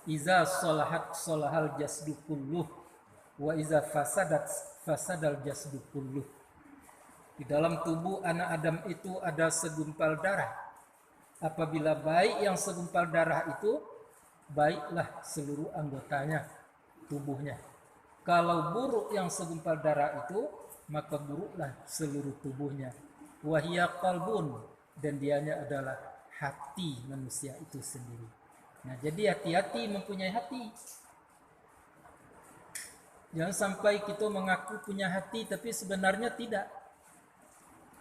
Iza salahat salahal jasdu kulluh wa iza fasadat fasadal jasdu kulluh. Di dalam tubuh anak Adam itu ada segumpal darah. Apabila baik yang segumpal darah itu, baiklah seluruh anggotanya, tubuhnya. Kalau buruk yang segumpal darah itu, maka buruklah seluruh tubuhnya. Wahia qalbun, dan dianya adalah hati manusia itu sendiri. Nah, jadi hati-hati mempunyai hati. Jangan sampai kita mengaku punya hati tapi sebenarnya tidak.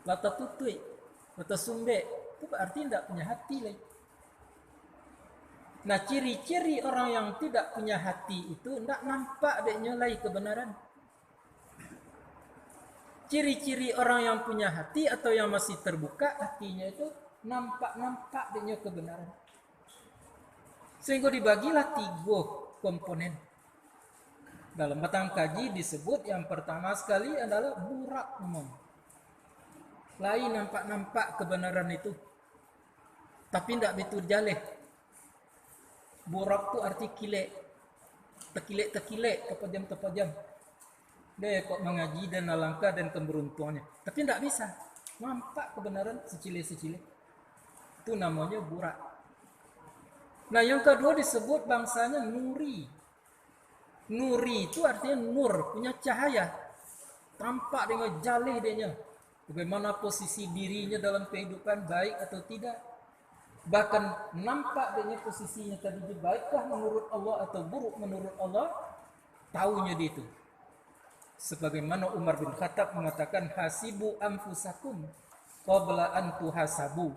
Lata tutui, lata sumbe, itu berarti tidak punya hati lagi. Nah, ciri-ciri orang yang tidak punya hati itu tidak nampak dia nyolai kebenaran. Ciri-ciri orang yang punya hati atau yang masih terbuka hatinya itu nampak dia kebenaran. Sehingga dibagilah 3 komponen. Dalam batang kaji disebut yang pertama sekali adalah burak umum. Lain nampak kebenaran itu, tapi tidak betul jaleh. Burak itu arti kilek, tekilek, terpejam. Dia kok mengaji dan alangkah dan keberuntungannya, tapi tidak bisa nampak kebenaran secile. Itu namanya burak. Nah, yang kedua disebut bangsanya nuri. Nuri itu artinya nur, punya cahaya, tampak dengan jaleh dia. Bagaimana posisi dirinya dalam kehidupan, baik atau tidak. Bahkan nampak dia posisinya tadi baikkah menurut Allah atau buruk menurut Allah, tahunya dia itu. Sebagaimana Umar bin Khattab mengatakan, hasibu anfusakum qabla an tuhasabu.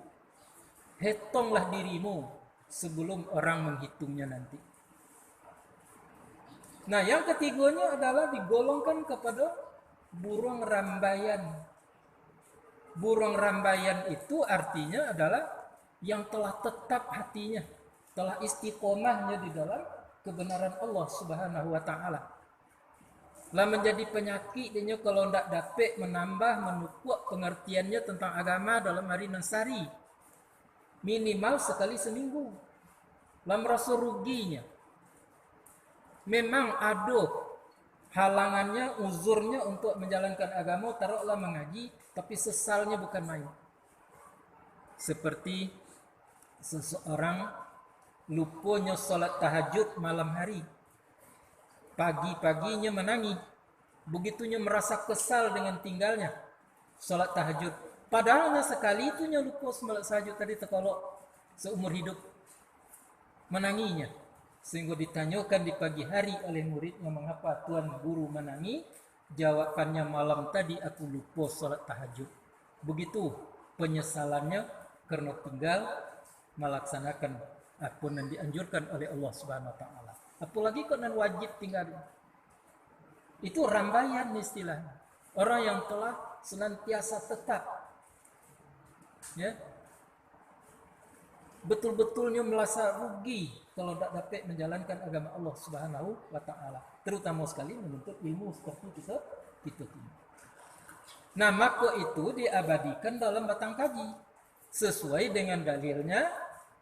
Hitunglah dirimu sebelum orang menghitungnya nanti. Nah, yang ketiganya adalah digolongkan kepada burung rambayan. Burung rambayan itu artinya adalah yang telah tetap hatinya, telah istiqomahnya di dalam kebenaran Allah Subhanahu wa taala. Lah menjadi penyakit dia kalau tidak dapat menambah menukuk pengertiannya tentang agama dalam hari Nasari. Minimal sekali seminggu. Lah merasa ruginya. Memang ada halangannya, uzurnya untuk menjalankan agama, taruhlah mengaji, tapi sesalnya bukan main. Seperti seseorang lupanya salat tahajud malam hari, pagi-paginya menangis, begitunya merasa kesal dengan tinggalnya salat tahajud, padahalnya sekali itunya lupa salat tahajud tadi terkolok seumur hidup menanginya. Sehingga ditanyakan di pagi hari oleh muridnya, mengapa tuan guru menangi? Jawabannya, malam tadi aku lupa salat tahajud. Begitu penyesalannya karena tinggal melaksanakan apa yang dianjurkan oleh Allah Subhanahu wa taala. Apalagi kalau wajib tinggal. Itu rambayan istilahnya. Orang yang telah senantiasa tetap, ya, betul-betulnya merasa rugi kalau tidak dapat menjalankan agama Allah Subhanahu wa taala, terutama sekali menuntut ilmu seperti kita ini. Nah, maka itu diabadikan dalam batang kaji sesuai dengan dalilnya,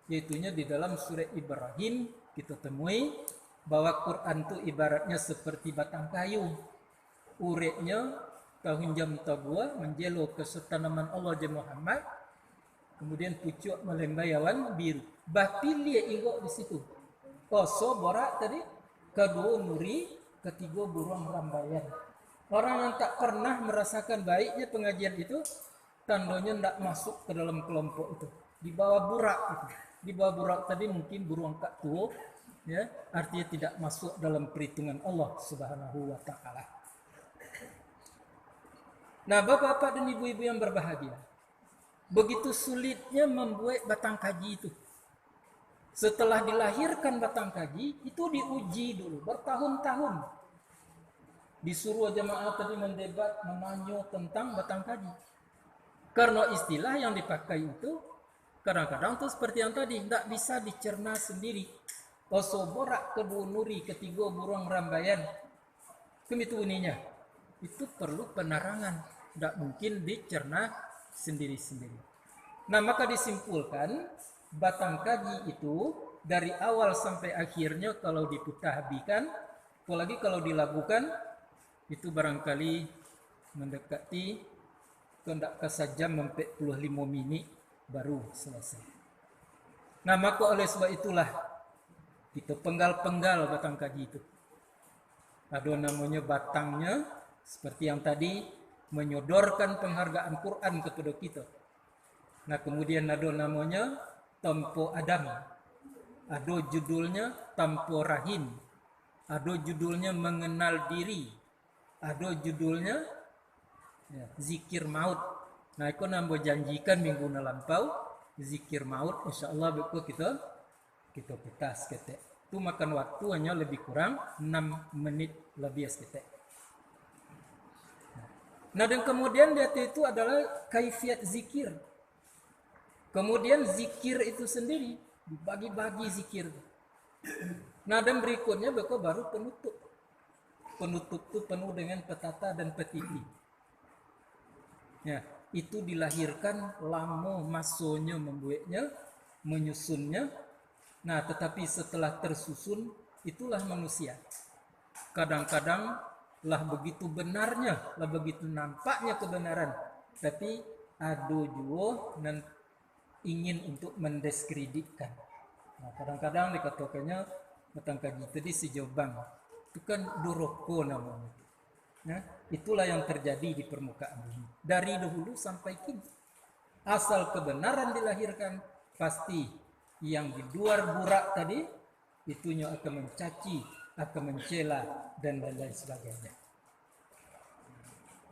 yaitunya di dalam surah Ibrahim kita temui bahwa Quran itu ibaratnya seperti batang kayu. Uretnya tahun jam tabua menjelo ke tanaman Allah Muhammad. Kemudian pucuk melembayawan biru. Bapilia inggok di situ. Koso borak tadi, kedua nuri, ketiga burung rambayan. Orang yang tak pernah merasakan baiknya pengajian itu, tandanya tidak masuk ke dalam kelompok itu. Di bawah burak itu. Di bawah burak tadi mungkin burung kak tua, ya, artinya tidak masuk dalam perhitungan Allah Subhanahu wa taala. Nah, bapak-bapak dan ibu-ibu yang berbahagia, begitu sulitnya membuat batang kaji itu. Setelah dilahirkan batang kaji, itu diuji dulu bertahun-tahun. Disuruh jemaah tadi mendebat, menanya tentang batang kaji. Karena istilah yang dipakai itu kadang-kadang tuh seperti yang tadi, tidak bisa dicerna sendiri. Oso borak kedua nuri, ketiga burung rambayan. Kemitu uninya. Itu perlu penerangan, tidak mungkin dicerna sendiri-sendiri. Nah, maka disimpulkan batang kaji itu dari awal sampai akhirnya kalau diputahabikan, apalagi kalau dilakukan, itu barangkali mendekati tidak kesajam 45 menit baru selesai. Nah, maka oleh sebab itulah kita penggal-penggal batang kaji itu. Ada namanya batangnya, seperti yang tadi, menyodorkan penghargaan Quran kepada kita. Nah, kemudian ada namanya Tempo Adam. Ada judulnya Tempo Rahim. Ada judulnya Mengenal Diri. Ada judulnya ya, Zikir Maut. Nah, itu nambah janjikan minggu lampau zikir maut, insyaallah beku kita petas ketek. Itu makan waktu hanya lebih kurang 6 menit lebih seketek. Nah, dan kemudian dia itu adalah kaifiat zikir. Kemudian zikir itu sendiri dibagi-bagi zikir. Nah, dan berikutnya beku baru penutup. Penutup itu penuh dengan petata dan petiti. Ya, itu dilahirkan lama masanya membuatnya, menyusunnya. Nah, tetapi setelah tersusun, itulah manusia. Kadang-kadang lah begitu benarnya, lah begitu nampaknya kebenaran. Tapi ada juga dan ingin untuk mendiskreditkan. Nah, kadang-kadang dikatakannya tentang kaji tadi sejauh bang. Itu kan duroko namanya. Nah, itulah yang terjadi di permukaan bumi. Dari dahulu sampai kini. Asal kebenaran dilahirkan, pasti yang di luar burak tadi, itunya akan mencaci, akan mencela, dan lain-lain sebagainya.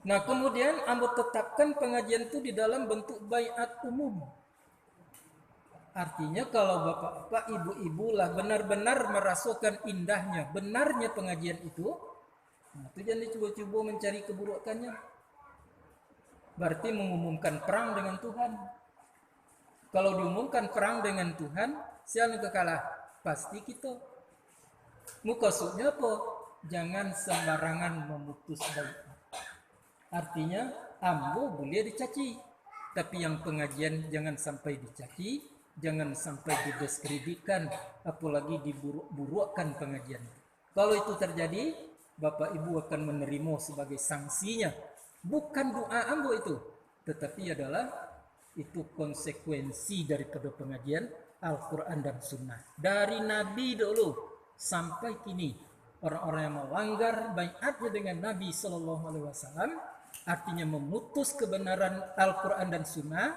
Nah, kemudian Ambo tetapkan pengajian itu di dalam bentuk baiat umum. Artinya kalau bapak-bapak, ibu-ibu lah benar-benar merasakan indahnya, benarnya pengajian itu, nah, itu jangan dicoba-coba mencari keburukannya. Berarti mengumumkan perang dengan Tuhan. Kalau diumumkan perang dengan Tuhan, siapa yang kekalah? Pasti kita. Maksudnya apa? Jangan sembarangan memutus baiat. Artinya, ambo boleh dicaci. Tapi yang pengajian jangan sampai dicaci, jangan sampai didiskreditkan, apalagi diburuk-burukkan pengajian. Kalau itu terjadi, Bapak Ibu akan menerima sebagai sanksinya. Bukan doa ambo itu, tetapi adalah itu konsekuensi daripada pengajian Al-Quran dan Sunnah. Dari Nabi dulu sampai kini, orang-orang yang melanggar baiatnya dengan Nabi SAW, artinya memutus kebenaran Al-Quran dan Sunnah,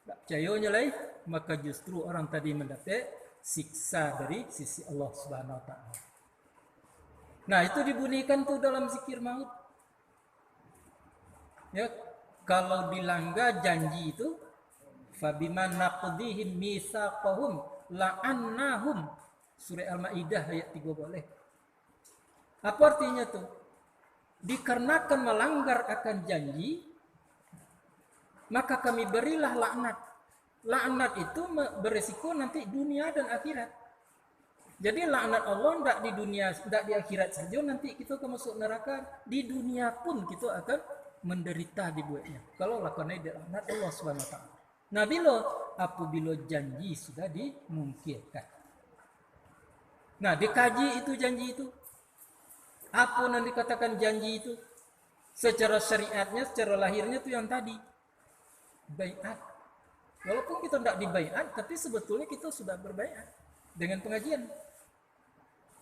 tak percayanya lah, maka justru orang tadi mendapat siksa dari sisi Allah Subhanahu Wa Taala. Nah, itu dibunyikan tuh dalam zikir maut. Ya, kalau dilanggar janji itu, fabima naqdihim mitsaqahum la'annahum. Surah Al-Maidah ayat 3 boleh. Apa artinya tuh? Dikarenakan melanggar akan janji, maka kami berilah laknat. Laknat itu beresiko nanti dunia dan akhirat. Jadi laknat Allah tidak di dunia, tidak di akhirat saja, nanti kita akan masuk neraka. Di dunia pun kita akan menderita dibuatnya. Kalau lakukan ini laknat Allah Subhanahu Wa Taala. Nah, apabila janji sudah dimungkirkan. Nah, dikaji itu janji itu. Apa yang dikatakan janji itu? Secara syariatnya, secara lahirnya itu yang tadi. Baiat. Walaupun kita tidak dibaiat, tapi sebetulnya kita sudah berbaiat dengan pengajian.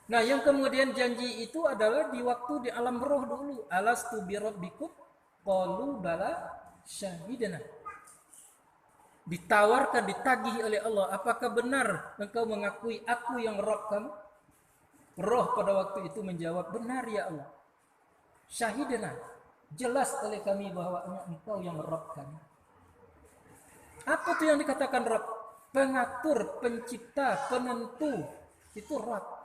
Nah, yang kemudian janji itu adalah di waktu di alam roh dulu. Alastu bi rabbikum qalu bala syahidana. Ditawarkan, ditagih oleh Allah, apakah benar engkau mengakui aku yang Rabb kamu? Roh pada waktu itu menjawab, benar ya Allah. Syahidana, jelas oleh kami bahwa engkau yang Rabb kami. Apa itu yang dikatakan Rabb? Pengatur, pencipta, penentu. Itu Rabb.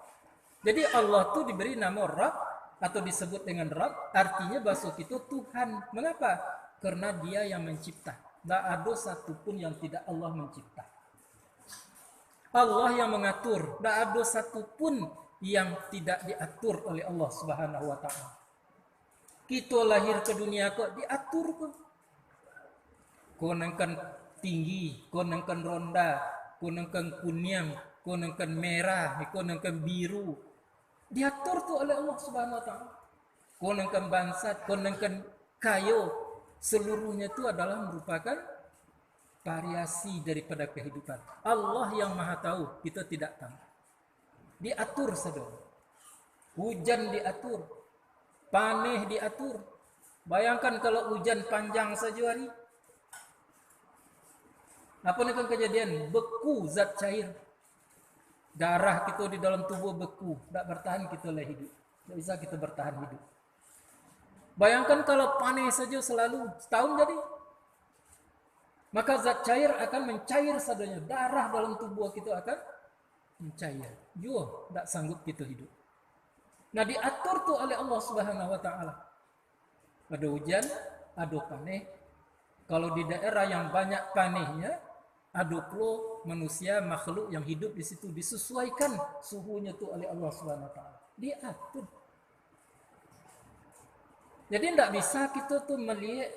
Jadi Allah itu diberi nama Rabb atau disebut dengan Rabb, artinya bahasa itu Tuhan. Mengapa? Karena Dia yang mencipta. Tidak ada satupun yang tidak Allah mencipta. Allah yang mengatur. Tidak ada satupun yang tidak diatur oleh Allah Subhanahu Wa Taala. Kita lahir ke dunia kok diatur kok. Konengkan tinggi, konengkan ronda, konengkan kunyang, konengkan merah, konengkan biru. Diatur tuh oleh Allah Subhanahu wa taala. Konengkan bansat, konengkan kayu, seluruhnya itu adalah merupakan variasi daripada kehidupan. Allah yang Maha tahu, kita tidak tahu. Diatur saudara. Hujan diatur, panen diatur. Bayangkan kalau hujan panjang saja hari, apa nih kan kejadian? Beku zat cair. Darah kita di dalam tubuh beku, tidak bertahan kita lah hidup. Tidak bisa kita bertahan hidup. Bayangkan kalau panen saja selalu setahun jadi, maka zat cair akan mencair sadanya. Darah dalam tubuh kita akan mencair. Yo, tidak sanggup kita hidup. Nah, diatur tuh oleh Allah Subhanahu wa taala. Ada hujan, ada panen. Kalau di daerah yang banyak panennya, ada pula manusia makhluk yang hidup di situ, disesuaikan suhunya tuh oleh Allah Subhanahu wa taala. Diatur. Jadi tidak bisa kita tuh melihat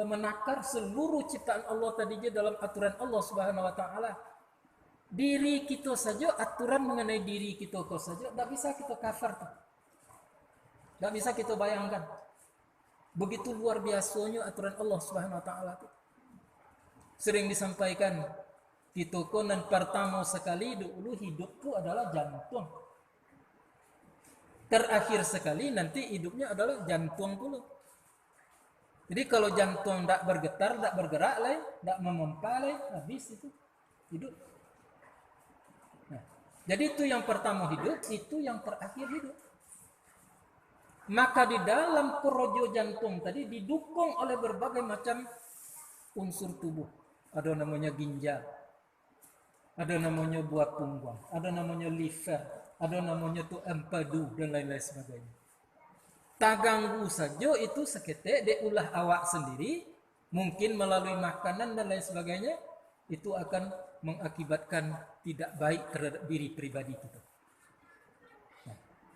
menakar seluruh ciptaan Allah tadinya dalam aturan Allah Subhanahu wa taala. Diri kita saja, aturan mengenai diri kita saja tidak bisa kita cover tuh. Tidak bisa kita bayangkan. Begitu luar biasanya aturan Allah Subhanahu wa taala itu. Sering disampaikan kita dan pertama sekali dulu hidupku adalah jantung. Terakhir sekali nanti hidupnya adalah jantung pula. Jadi kalau jantung tidak bergetar, tidak bergerak lah, tidak memompa lah, habis itu hidup. Nah, jadi itu yang pertama hidup, itu yang terakhir hidup. Maka di dalam porojo jantung tadi didukung oleh berbagai macam unsur tubuh. Ada namanya ginjal, ada namanya buah punggung, ada namanya liver, ada namanya tuh empedu dan lain-lain sebagainya. Tak ganggu saja itu seketik diulah awak sendiri, mungkin melalui makanan dan lain sebagainya, itu akan mengakibatkan tidak baik terhadap diri pribadi kita.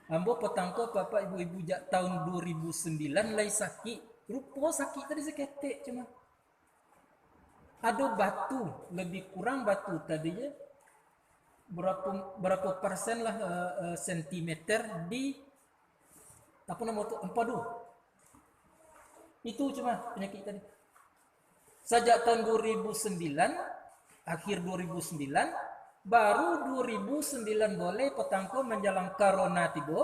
Ambo petangko bapak ibu-ibu jak tahun 2009 lai sakit. Rupa sakit tadi seketik cuma. Ada batu, lebih kurang batu tadinya berapa persen lah sentimeter di apa namanya itu empedu. Itu cuma penyakit tadi. Sejak tahun 2009, akhir 2009 baru 2009 boleh petangko menjelang corona tiba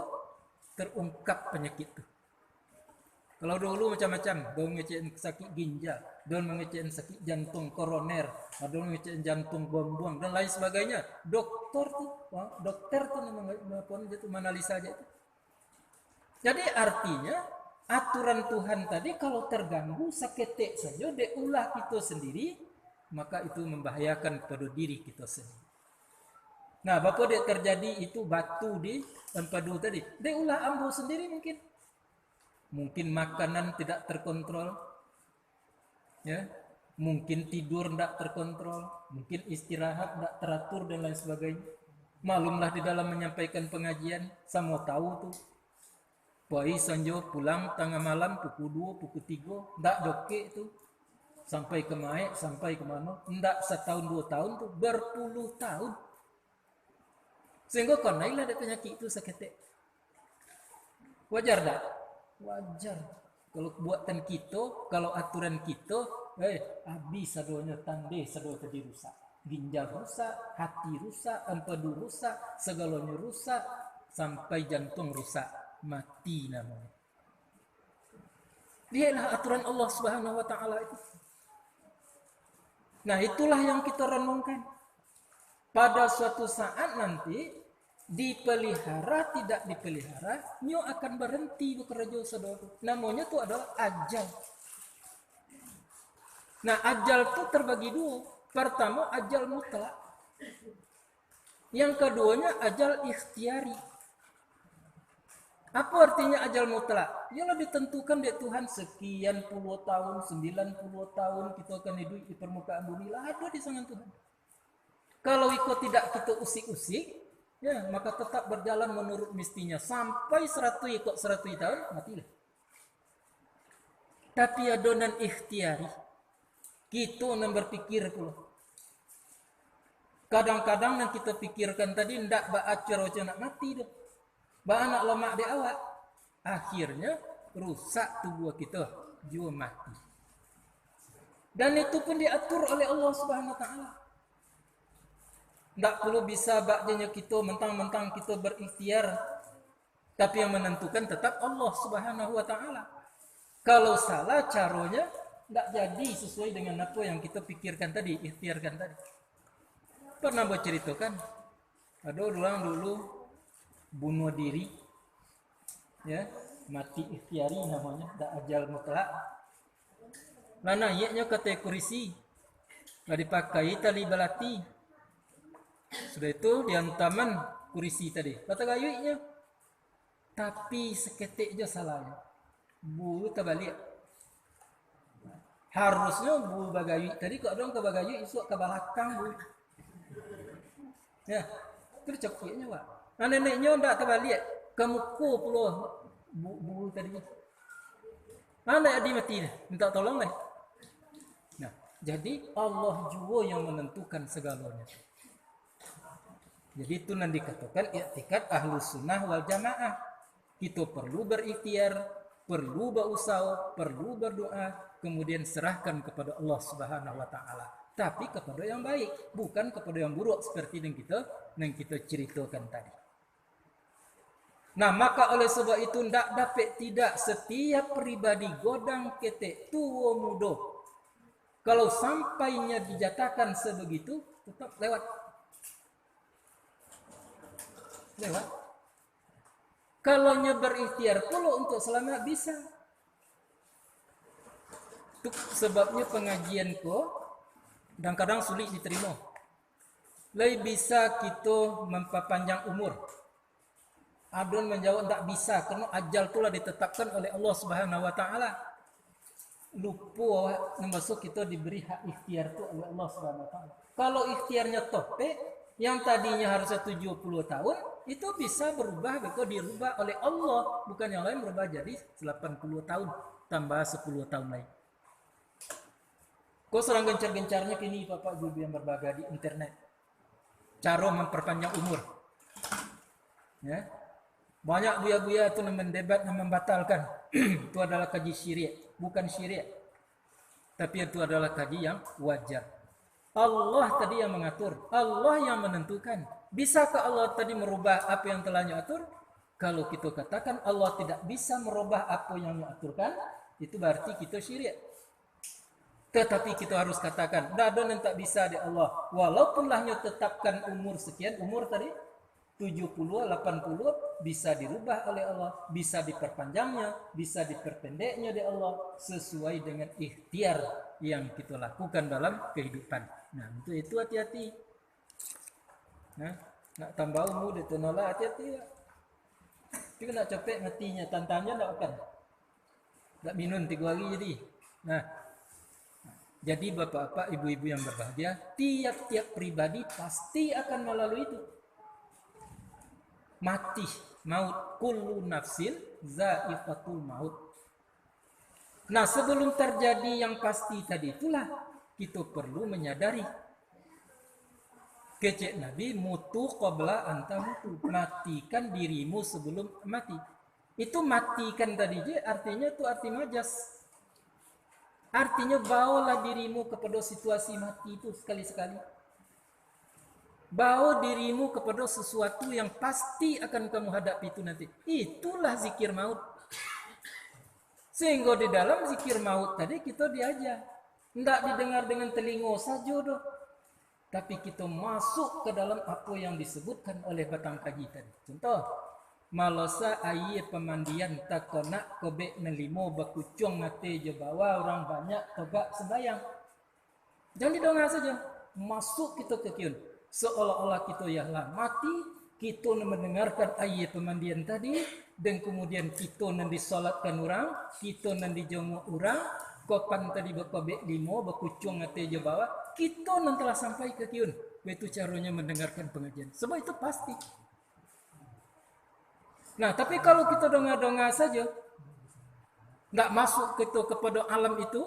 terungkap penyakit itu. Kalau dulu macam-macam, don ngecek sakit ginjal, don mengecek sakit jantung koroner, don ngecek jantung buang-buang dan lain sebagainya. Dokter tuh namanya itu menganalisa aja itu. Jadi artinya aturan Tuhan tadi kalau terganggu seketik saja diulah kita sendiri, maka itu membahayakan kepada diri kita sendiri. Nah, bapak dia terjadi itu batu di empedu tadi. Dia ulah ambo sendiri mungkin. Mungkin makanan tidak terkontrol. Ya. Mungkin tidur tidak terkontrol. Mungkin istirahat tidak teratur dan lain sebagainya. Malumlah di dalam menyampaikan pengajian. Sama tahu tuh. Pai sanjo pulang tengah malam pukul 2, pukul 3. Tidak doke tuh. Sampai ke Maek, sampai ke mana. Tidak setahun 2 tahun tuh. Berpuluh tahun. Sehingga konailah ada penyakit itu seketik. Wajar tak? Wajar. Kalau buatan kita, kalau aturan kita, habis sadonya tande sado tadi rusak. Ginjal rusak, hati rusak, empedu rusak, segalanya rusak, sampai jantung rusak. Mati namanya. Dialah aturan Allah Subhanahu wa taala itu. Nah, itulah yang kita renungkan. Pada suatu saat nanti dipelihara tidak dipelihara, nyo akan berhenti bekerja saudara. Namanya itu adalah ajal. Nah, ajal itu terbagi dua. Pertama ajal mutlak. Yang keduanya ajal ikhtiari. Apa artinya ajal mutlak? Ialah ditentukan oleh Tuhan sekian puluh tahun, 90 tahun kita akan hidup di permukaan bumi. Lah ada di tangan Tuhan. Kalau ikut tidak kita usik-usik, ya maka tetap berjalan menurut mestinya sampai 100 tahun matilah. Tapi adonan ikhtiari, kita yang berpikir pula. Kadang-kadang yang kita pikirkan tadi ndak ba acar nak mati dah. Ba anak lemak di awak. Akhirnya rusak tubuh kita, jiwa mati. Dan itu pun diatur oleh Allah Subhanahu wa taala. Ndak perlu bisa bakjanya kita mentang-mentang kita berikhtiar, tapi yang menentukan tetap Allah Subhanahu wa taala. Kalau salah caranya ndak jadi sesuai dengan apa yang kita pikirkan tadi, ikhtiarkan tadi. Pernah berceritakan, ada orang dulu bunuh diri, ya, mati ikhtiari namanya, ndak ajal mutlak. Lah naiknya ke kursi, nggak dipakai tali balati. Sudah itu dihantaman kursi tadi, kata gayunya. Tapi seketik aja salahnya, bulu terbalik. Harusnya bulu bagayu tadi kok dong ke bagayu isuk ke belakang bulu. Ya, itu cokitnya pak. Nah neneknya ndak terbalik, ke muka puluh bulu tadi. Mana dia mati, minta tolong lah. Nah, jadi Allah juga yang menentukan segalanya. Jadi itu yang dikatakan i'tikad ahlus sunnah wal jamaah. Kita perlu berikhtiar, perlu berusaha, perlu berdoa, kemudian serahkan kepada Allah Subhanahu wa taala. Tapi kepada yang baik, bukan kepada yang buruk seperti yang kita ceritakan tadi. Nah, maka oleh sebab itu ndak dapat tidak setiap pribadi godang ketek tua muda. Kalau sampainya dijatakan sebegitu, tetap lewat. Kalau nya berikhtiar pula untuk selamat bisa. Itu sebabnya pengajian ko kadang-kadang sulit diterima. Lebih bisa kita memperpanjang umur. Adun menjawab tak bisa karena ajal itulah ditetapkan oleh Allah Subhanahu wa taala. Lupa masuk kita diberi hak ikhtiar itu oleh Allah Subhanahu wa taala. Kalau ikhtiarnya tope yang tadinya harusnya 70 tahun itu bisa berubah atau dirubah oleh Allah, bukan yang lain, berubah jadi 80 tahun tambah 10 tahun lain. Kau serang gencar-gencarnya kini Bapak Ibu yang berbagai di internet. Cara memperpanjang umur. Ya. Banyak buya-buya itu mendebat dan membatalkan. Itu adalah kaji syariat, bukan syariat. Tapi itu adalah kaji yang wajar. Allah tadi yang mengatur, Allah yang menentukan. Bisakah Allah tadi merubah apa yang telah diatur? Kalau kita katakan Allah tidak bisa merubah apa yang diaturkan, itu berarti kita syirik. Tetapi kita harus katakan, tidak ada yang tak bisa di Allah. Walaupun lahnya tetapkan umur sekian, umur tadi 70, 80 bisa dirubah oleh Allah, bisa diperpanjangnya, bisa diperpendeknya di Allah sesuai dengan ikhtiar yang kita lakukan dalam kehidupan. Nah, untuk itu hati-hati. Nah, nak tambah umur dia nolak, hati-hati. Tapi nak capek matinya, tantangnya tak akan. Tak minum 3 hari jadi. Nah, jadi bapak-bapak, ibu-ibu yang berbahagia, tiap-tiap pribadi pasti akan melalui itu. Mati, maut, kullu nafsin za'iqatul maut. Nah, sebelum terjadi yang pasti tadi itulah kita perlu menyadari kecek Nabi mutu qabla anta mutu, matikan dirimu sebelum mati. Itu matikan tadi je artinya itu arti majas. Artinya bawalah dirimu kepada situasi mati itu sekali-sekali. Bawa dirimu kepada sesuatu yang pasti akan kamu hadapi itu nanti. Itulah zikir maut. Sehingga di dalam zikir maut tadi kita diajar. Tidak didengar dengan telinga saja doh. Tapi kita masuk ke dalam apa yang disebutkan oleh batang kaji tadi. Contoh. Malasa air pemandian takonak kobek melimo bakucung mati je bawa orang banyak tegak sembahyang. Jangan didengar saja. Masuk kita ke kiun. Seolah-olah kita ialah mati, kita mendengarkan ayat pemandian tadi, dan kemudian kita nan disolatkan orang, kita nan dijenguk orang, kopan tadi berkobek limo, berkucung ngate je bawah, kita nan telah sampai ke kiun. Itu caranya mendengarkan pengajian. Sebab itu pasti. Nah, tapi kalau kita dengar-dengar saja, nggak masuk kita kepada alam itu,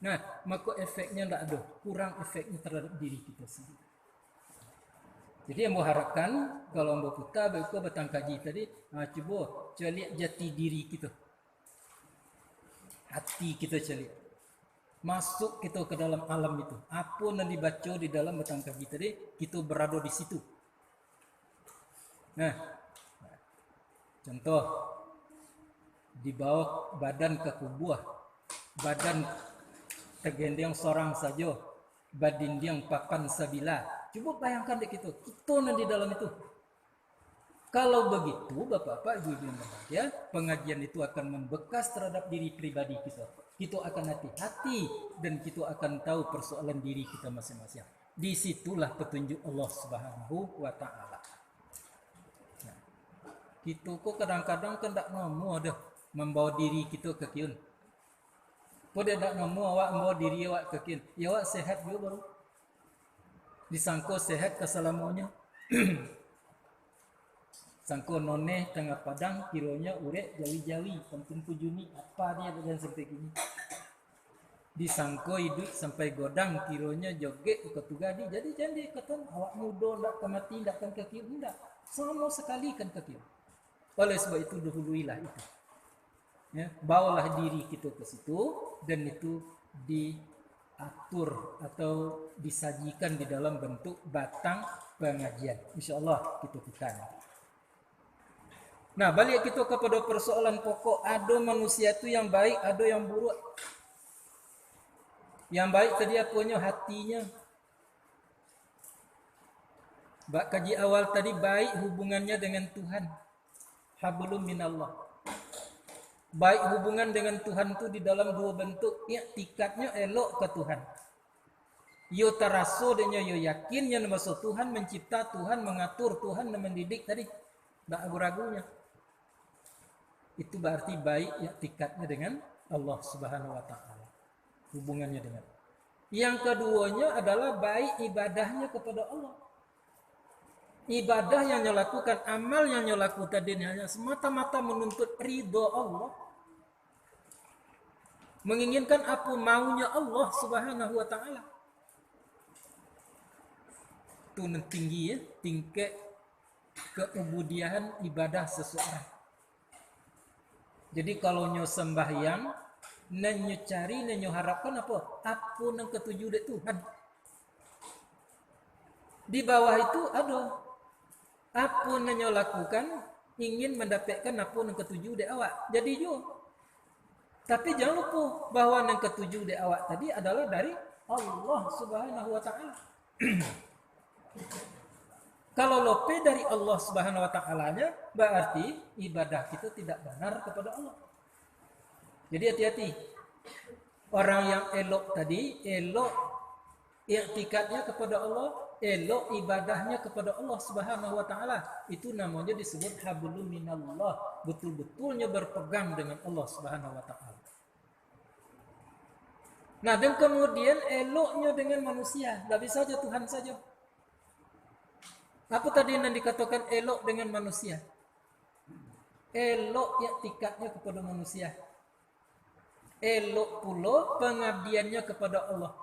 nah, maka efeknya nggak ada. Kurang efeknya terhadap diri kita sendiri. Jadi yang mau harapkan kalau mau putar berikut batang kaji tadi, cuba lihat jati diri kita, hati kita lihat, masuk kita ke dalam alam itu. Apa yang dibaca di dalam batang kaji tadi, kita berada di situ. Nah, contoh di bawah badan ke kubuah, badan tergendeng seorang saja, badin yang papan sabila. Coba bayangkan dek kita nanti di dalam itu. Kalau begitu, bapak-bapak, ibu-ibu yang berbahagia, pengajian itu akan membekas terhadap diri pribadi kita. Kita akan hati-hati dan kita akan tahu persoalan diri kita masing-masing. Disitulah petunjuk Allah Subhanahu wa Ta'ala. Nah, kita kok kadang-kadang kan tak mau ada membawa diri kita ke kiun. Kok dia tak mau awak membawa diri awak ke kiun. Ya awak sehat juga baru. Disangko sehat kesalamunya. Sangko noneh tengah padang kiranya urek jawi-jawi penting pujuni apa dia dan seperti ini. Disangko hidup sampai godang kiranya joget ke tugadi. Jadi jangan kata awak muda ndak kemati ndak kan kaki ndak. Sama sekali kan kaki. Oleh sebab itu dahuluilah itu. Ya, bawalah diri kita ke situ dan itu diatur atau disajikan di dalam bentuk batang pengajian. Insyaallah kita bukan. Nah, balik kita kepada persoalan pokok, ada manusia itu yang baik, ada yang buruk. Yang baik tadi apanya hatinya. Kaji awal tadi baik hubungannya dengan Tuhan. Hablum minallah. Baik hubungan dengan Tuhan itu di dalam dua bentuk. I'tikadnya elok ke Tuhan. Yo taraso dan yo yakin yang maksud Tuhan mencipta, Tuhan mengatur, Tuhan mendidik tadi. Tak ragu-ragunya. Itu berarti baik i'tikadnya dengan Allah Subhanahu wa Ta'ala. Hubungannya dengan. Yang keduanya adalah baik ibadahnya kepada Allah. Ibadah yang lakukan, amal yang lakukan tadi hanya semata-mata menuntut ridho Allah. Menginginkan apa maunya Allah Subhanahu wa Ta'ala. Itu tinggi ya, tingkat keubudiahan ibadah seseorang. Jadi kalau nyo sembahyang, nyo cari, nyo harapkan apa? Apa yang ketujuh dari Tuhan. Di bawah itu ada apa yang nyo lakukan ingin mendapatkan apa yang ketujuh dari awak. Jadi yo. Tapi jangan lupa bahwa yang ketujuh dari awak tadi adalah dari Allah Subhanahu wa Ta'ala. Kalau lope dari Allah Subhanahu wa Ta'ala-nya, berarti ibadah kita tidak benar kepada Allah. Jadi hati-hati. Orang yang elok tadi, elok i'tikadnya kepada Allah, elok ibadahnya kepada Allah Subhanahu wa Ta'ala. Itu namanya disebut hablum minallah. Betul-betulnya berpegang dengan Allah Subhanahu wa Ta'ala. Nah, dan kemudian eloknya dengan manusia. Tidak bisa saja Tuhan saja. Apa tadi yang dikatakan elok dengan manusia? Elok i'tikadnya kepada manusia. Elok pula pengabdiannya kepada Allah.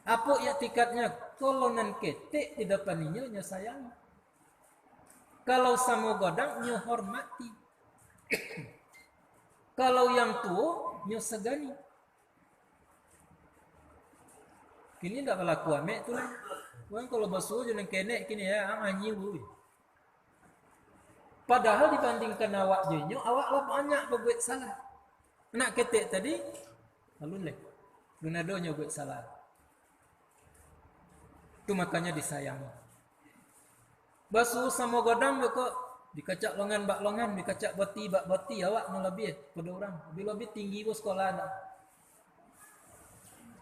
Apa i'tikadnya? Kalau nan ketek di depaninya nya sayang. Kalau sama godang nya hormati. Kalau yang tua nya segani. Kini ndak berlaku ame tu lah. Wan kalau basuh jangan kenek kini ya anyi wuih. Padahal dibandingkan awak jenyo, awak lah banyak berbuat salah. Nak ketek tadi lalu leh. Lunadonya buat salah. Itu makanya disayang. Basuh sama godam kok dikacak longan bak longan, dikacak bati bak bati awak no lebih pada orang. Lebih tinggi pun sekolah nak.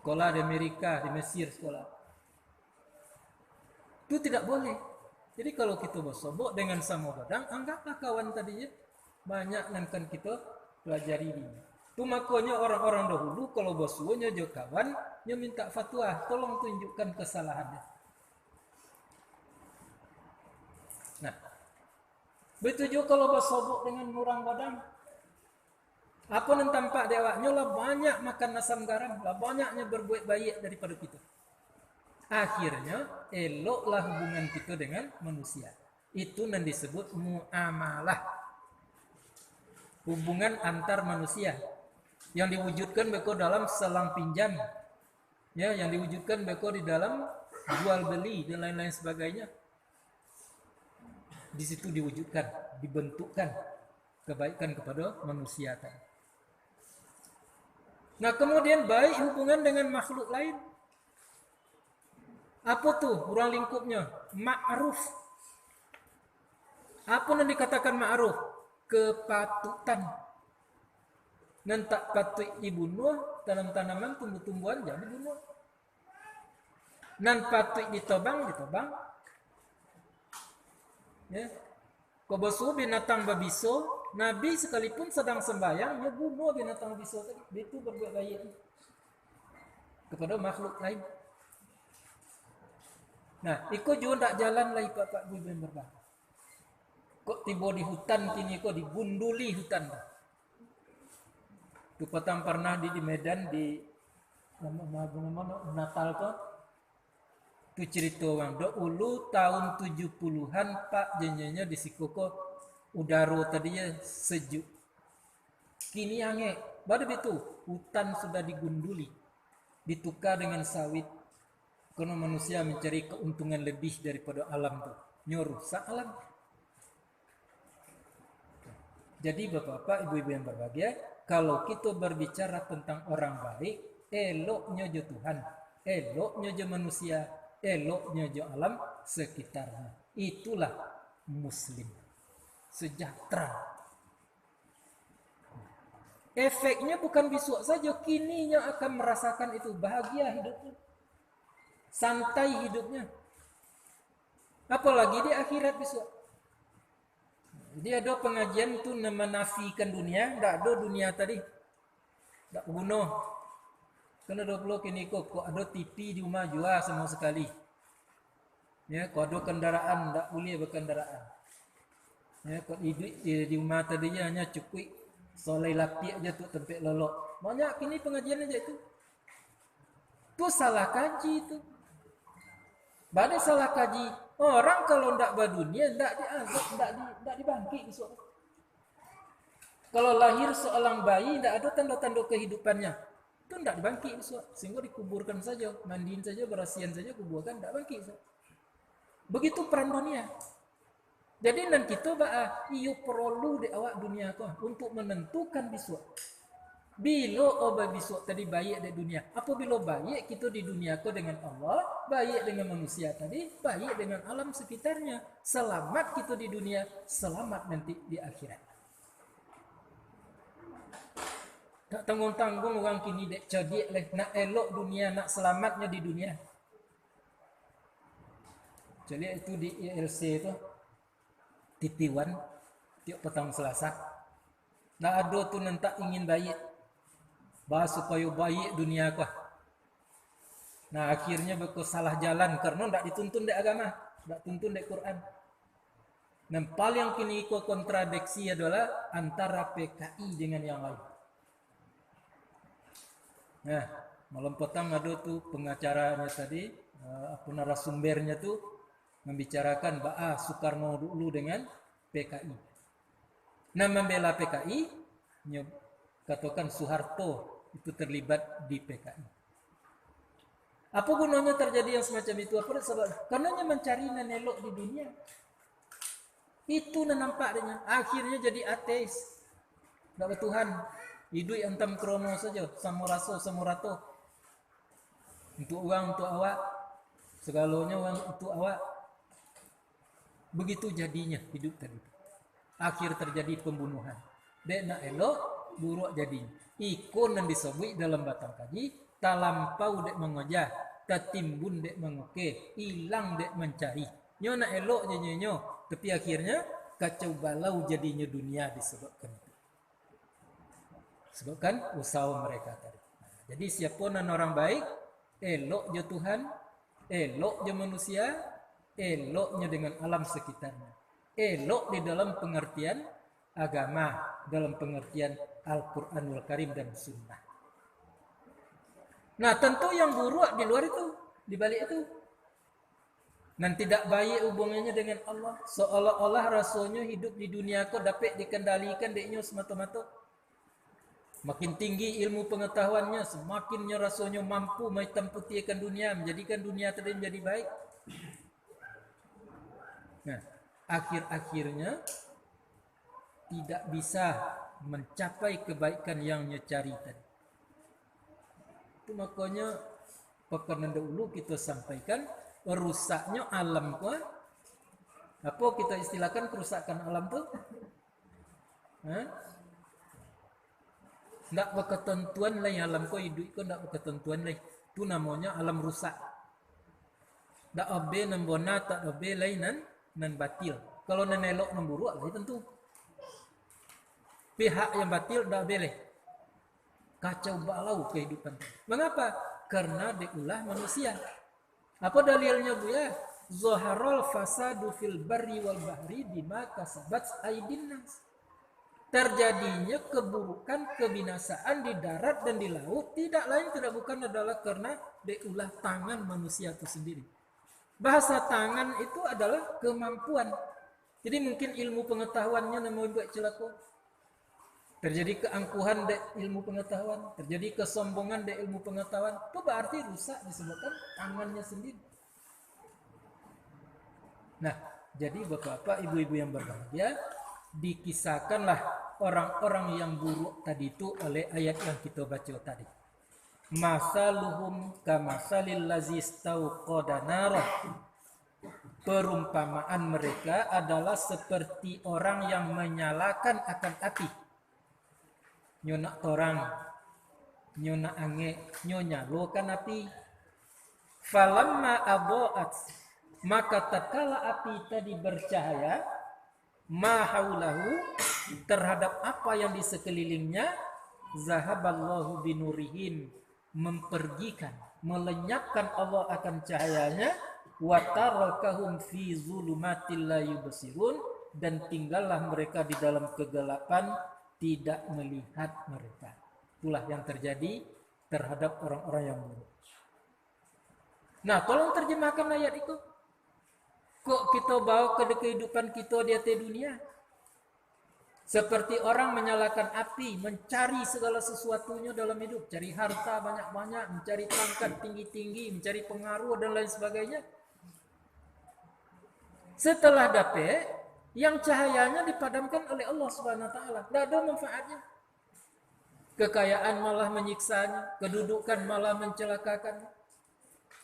Sekolah di Amerika, di Mesir sekolah. Itu tidak boleh. Jadi kalau kita bersobok dengan sama godam, anggaplah kawan tadinya banyak nankan kita pelajari ini. Itu makanya orang-orang dahulu kalau basuhnya jo kawan, dia minta fatwa, tolong tunjukkan kesalahannya. Nah, begitu juga kalau bersobok dengan orang godam. Apa yang tampak di awaknya lah banyak makan asam garam, lah banyaknya berbuat baik daripada kita. akhirnya eloklah hubungan kita dengan manusia. Itu yang disebut muamalah, hubungan antar manusia yang diwujudkan beko dalam selang pinjam, ya, yang diwujudkan beko di dalam jual beli dan lain-lain sebagainya. Di situ diwujudkan, dibentukkan kebaikan kepada manusia tadi. Nah, kemudian baik hubungan dengan makhluk lain. Apa tuh ruang lingkupnya? Ma'ruf. Apa yang dikatakan ma'ruf? Kepatutan. Dan tak patut dibunuh dalam tanaman tumbuh-tumbuhan jangan dibunuh. Dan patut ditobang. Ya. Kau basuh binatang babiso, Nabi sekalipun sedang sembahyang, dia bunuh binatang babiso tadi. Itu berbuat baik kepada makhluk lain. Nah, ikut juga tak jalan lah Pak Gubernur berbahaya. Kok tiba di hutan kini kok digunduli hutan. Tu petang pernah di Medan di mana Natal tuh. Tu cerita orang dahulu tahun 70-an Pak jenjanya di Sikoko udara tadinya sejuk. Kini ange, baru itu hutan sudah digunduli, ditukar dengan sawit. Karena manusia mencari keuntungan lebih daripada alam tuh, nyorusak alam. Jadi bapak-bapak, ibu-ibu yang berbahagia, kalau kita berbicara tentang orang baik, eloknya jo Tuhan, eloknya jo manusia, eloknya jo alam sekitarnya. Itulah Muslim sejahtera. Efeknya bukan besok saja, kininya akan merasakan itu bahagia hidupnya, santai hidupnya. Apalagi di akhirat besok. Jadi ada pengajian itu menafikan dunia, tidak ada dunia tadi, tidak bunuh. Karena 20 kini kok ada TV di rumah jual sama sekali. Ya, kok ada kendaraan, tidak boleh berkendaraan. Ya, kok di rumah tadinya hanya cukup solai lapi aja tuh tempat lolok. Banyak kini pengajian aja itu. Itu salah kaji itu. Badai salah kaji. Orang kalau tidak berdunia, tidak dianggap, tidak dibangkit besok. Kalau lahir seorang bayi, tidak ada tanda-tanda kehidupannya. Itu tidak dibangkit besok. Sehingga dikuburkan saja, mandiin saja, berasihan saja, kuburkan, tidak bangkit besok. Begitu peran dunia. Jadi dan kita iyo perlu di awak dunia kau untuk menentukan besok. Bila obat besok tadi baik di dunia. Apabila baik kita di dunia kau dengan Allah, baik dengan manusia tadi, baik dengan alam sekitarnya. Selamat kita di dunia, selamat nanti di akhirat. Tak tanggung-tanggung orang kini dek cerdik leh nak elok dunia, nak selamatnya di dunia. Jadi itu di ILC itu TV1 tiap petang Selasa. Nah ada tu nanti ingin baik, bahas supaya baik dunia kau. Nah akhirnya berko salah jalan karena tidak dituntun di agama, tidak tuntun di Quran. Dan paling kini kau kontradiksi adalah antara PKI dengan yang lain. Nah malam petang ada tu pengacaranya tadi, narasumbernya tu membicarakan Soekarno dulu dengan PKI. Nah membela PKI, katakan Soeharto itu terlibat di PKI. Apa gunanya terjadi yang semacam itu? Apa sebab? Karena mencari nenelok di dunia. Itu nampaknya. Akhirnya jadi ateis. Tak bertuhan. Hidup antam krono saja. Samuraso, samurato. Untuk orang, untuk awak. Segalanya orang untuk awak. Begitu jadinya hidup tadi. Akhir terjadi pembunuhan. Dek nak elok, buruk jadinya. Ikon yang disebut dalam batang kaji, talampau dek mengojah, tatimbun dek mengoke, hilang dek mencari. Nyo nak elok nyo, tapi akhirnya kacau balau jadinya dunia disebabkan itu. Sebabkan usaha mereka tadi. Jadi siapa nan orang baik, elok je Tuhan, elok je manusia, eloknya dengan alam sekitarnya. Elok di dalam pengertian agama, dalam pengertian Al-Quranul Karim dan Sunnah. Nah tentu yang buruk di luar itu, di balik itu. Dan tidak baik hubungannya dengan Allah. Seolah-olah rasanya hidup di dunia kau dapat dikendalikan deknya semata-mata. Makin tinggi ilmu pengetahuannya, semakinnya rasanya mampu menghitam putihkan dunia, menjadikan dunia tadi menjadi baik. Nah, akhir-akhirnya tidak bisa mencapai kebaikan yang nyecari tadi. Itu makanya pekan dahulu kita sampaikan rusaknya alam ko. Apa kita istilahkan kerusakan alam tu? Ndak berketentuan lain alam ko hidup ko ndak berketentuan lain. Itu namanya alam rusak. Ndak obe nembona tak obe lain nan batil. Kalau nan elok nan buruk lah tentu. Pihak yang batil ndak boleh. Kacau balau kehidupan. Mengapa? Karena diulah manusia. Apa dalilnya Bu ya? Zaharul fasadu fil barri wal bahri bima kasabat aydin nas. Terjadinya keburukan, kebinasaan di darat dan di laut tidak lain tidak bukan adalah karena diulah tangan manusia itu sendiri. Bahasa tangan itu adalah kemampuan. Jadi mungkin ilmu pengetahuannya membuat celaka. Terjadi keangkuhan dari ilmu pengetahuan, terjadi kesombongan dari ilmu pengetahuan. Itu berarti rusak disebabkan tangannya sendiri. Nah, jadi bapak-bapak, ibu-ibu yang berbahagia, dikisahkanlah orang-orang yang buruk tadi itu oleh ayat yang kita baca tadi. Masaluhum kamasalil lazi istauqada narah. Perumpamaan mereka adalah seperti orang yang menyalakan akan api. Nyonak torang, nyonak ange, nyonyalokan api. Falamma aboat, maka tatkala api tadi bercahaya, mahaulahu terhadap apa yang di sekelilingnya, zahaballahu binurihim, mempergikan, melenyapkan Allah akan cahayanya, wa tarakahum fi zulumatil la yubsirun, dan tinggallah mereka di dalam kegelapan, tidak melihat mereka. Itulah yang terjadi terhadap orang-orang yang buruk. Nah, tolong terjemahkan ayat itu. Kok kita bawa ke kehidupan kita di atas dunia? Seperti orang menyalakan api, mencari segala sesuatunya dalam hidup. Cari harta banyak-banyak, mencari pangkat tinggi-tinggi, mencari pengaruh dan lain sebagainya. Setelah dapat, yang cahayanya dipadamkan oleh Allah Subhanahu wa taala. Tidak ada manfaatnya. Kekayaan malah menyiksanya, kedudukan malah mencelakakan.